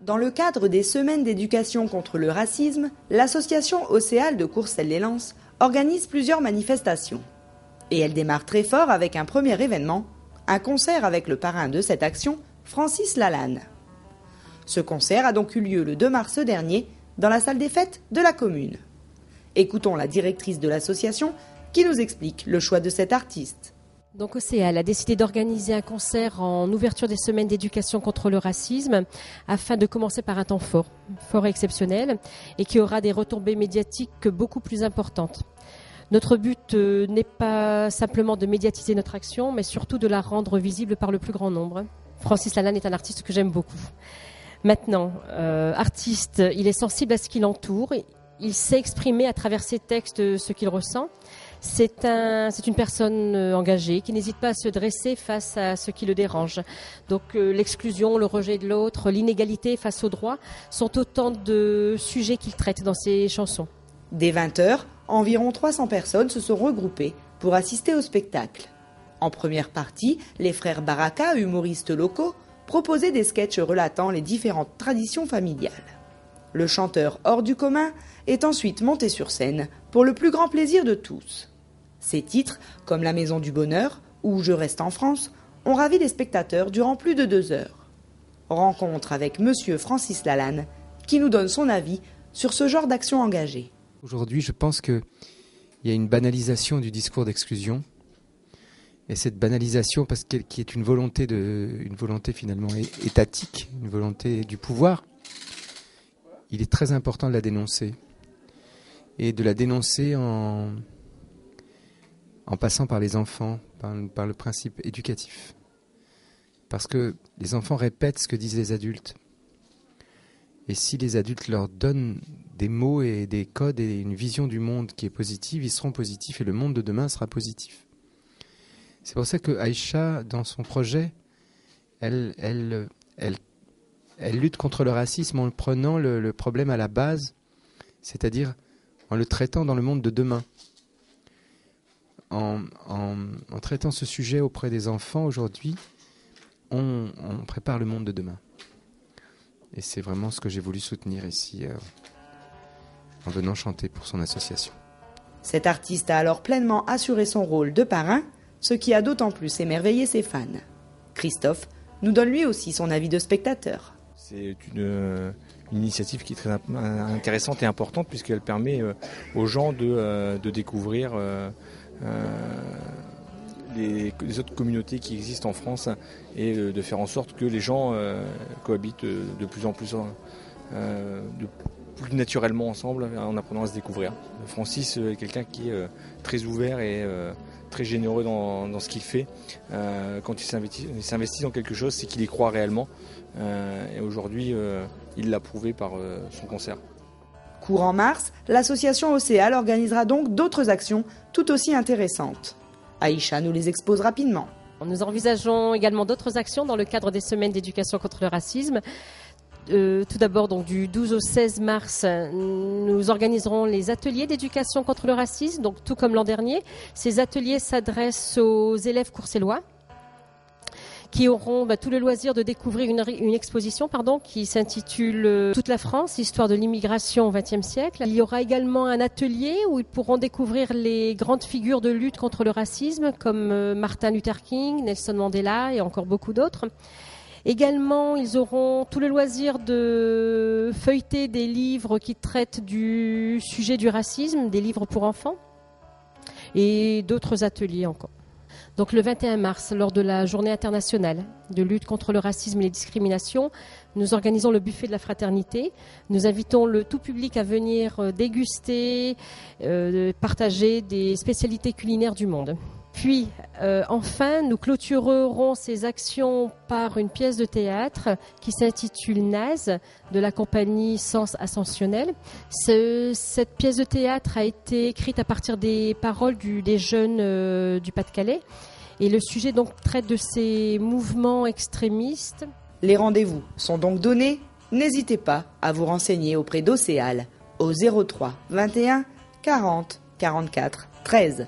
Dans le cadre des semaines d'éducation contre le racisme, l'association Océal de Courcelles-lès-Lens organise plusieurs manifestations. Et elle démarre très fort avec un premier événement, un concert avec le parrain de cette action, Francis Lalanne. Ce concert a donc eu lieu le 2 mars dernier dans la salle des fêtes de la commune. Écoutons la directrice de l'association qui nous explique le choix de cet artiste. Donc Océal a décidé d'organiser un concert en ouverture des semaines d'éducation contre le racisme afin de commencer par un temps fort et exceptionnel et qui aura des retombées médiatiques beaucoup plus importantes. Notre but n'est pas simplement de médiatiser notre action, mais surtout de la rendre visible par le plus grand nombre. Francis Lalanne est un artiste que j'aime beaucoup. Maintenant, artiste, il est sensible à ce qui l'entoure, il sait exprimer à travers ses textes ce qu'il ressent. C'est une personne engagée qui n'hésite pas à se dresser face à ce qui le dérange. Donc l'exclusion, le rejet de l'autre, l'inégalité face aux droits sont autant de sujets qu'il traite dans ses chansons. Dès 20h, environ 300 personnes se sont regroupées pour assister au spectacle. En première partie, les frères Baraka, humoristes locaux, proposaient des sketchs relatant les différentes traditions familiales. Le chanteur hors du commun est ensuite monté sur scène pour le plus grand plaisir de tous. Ces titres, comme La Maison du Bonheur ou Je reste en France, ont ravi les spectateurs durant plus de 2 heures. Rencontre avec monsieur Francis Lalanne, qui nous donne son avis sur ce genre d'action engagée. Aujourd'hui, je pense qu'il y a une banalisation du discours d'exclusion. Et cette banalisation, parce qui est une volonté finalement étatique, une volonté du pouvoir, il est très important de la dénoncer. Et de la dénoncer en passant par les enfants, par le principe éducatif. Parce que les enfants répètent ce que disent les adultes. Et si les adultes leur donnent des mots et des codes et une vision du monde qui est positive, ils seront positifs et le monde de demain sera positif. C'est pour ça que Aïcha, dans son projet, elle lutte contre le racisme en prenant le problème à la base, c'est-à-dire en le traitant dans le monde de demain. En traitant ce sujet auprès des enfants aujourd'hui, on prépare le monde de demain. Et c'est vraiment ce que j'ai voulu soutenir ici en venant chanter pour son association. Cet artiste a alors pleinement assuré son rôle de parrain, ce qui a d'autant plus émerveillé ses fans. Christophe nous donne lui aussi son avis de spectateur. C'est une initiative qui est très intéressante et importante puisqu'elle permet aux gens de découvrir les autres communautés qui existent en France et de faire en sorte que les gens cohabitent de plus en plus plus naturellement ensemble en apprenant à se découvrir. Francis est quelqu'un qui est très ouvert et très généreux dans ce qu'il fait. Quand il s'investit dans quelque chose, c'est qu'il y croit réellement. Et aujourd'hui, il l'a prouvé par son concert. Courant mars, l'association Océal organisera donc d'autres actions tout aussi intéressantes. Aïcha nous les expose rapidement. Nous envisageons également d'autres actions dans le cadre des semaines d'éducation contre le racisme. Tout d'abord, donc, du 12 au 16 mars, nous organiserons les ateliers d'éducation contre le racisme, donc tout comme l'an dernier. Ces ateliers s'adressent aux élèves courcellois qui auront tout le loisir de découvrir une exposition qui s'intitule Toute la France, histoire de l'immigration au XXe siècle. Il y aura également un atelier où ils pourront découvrir les grandes figures de lutte contre le racisme comme Martin Luther King, Nelson Mandela et encore beaucoup d'autres. Également, ils auront tout le loisir de feuilleter des livres qui traitent du sujet du racisme, des livres pour enfants et d'autres ateliers encore. Donc le 21 mars, lors de la journée internationale de lutte contre le racisme et les discriminations, nous organisons le buffet de la fraternité. Nous invitons le tout public à venir déguster, partager des spécialités culinaires du monde. Puis, enfin, nous clôturerons ces actions par une pièce de théâtre qui s'intitule Naze de la compagnie Sens Ascensionnel. Cette pièce de théâtre a été écrite à partir des paroles des jeunes du Pas-de-Calais. Et le sujet donc traite de ces mouvements extrémistes. Les rendez-vous sont donc donnés. N'hésitez pas à vous renseigner auprès d'Océal au 03 21 40 44 13.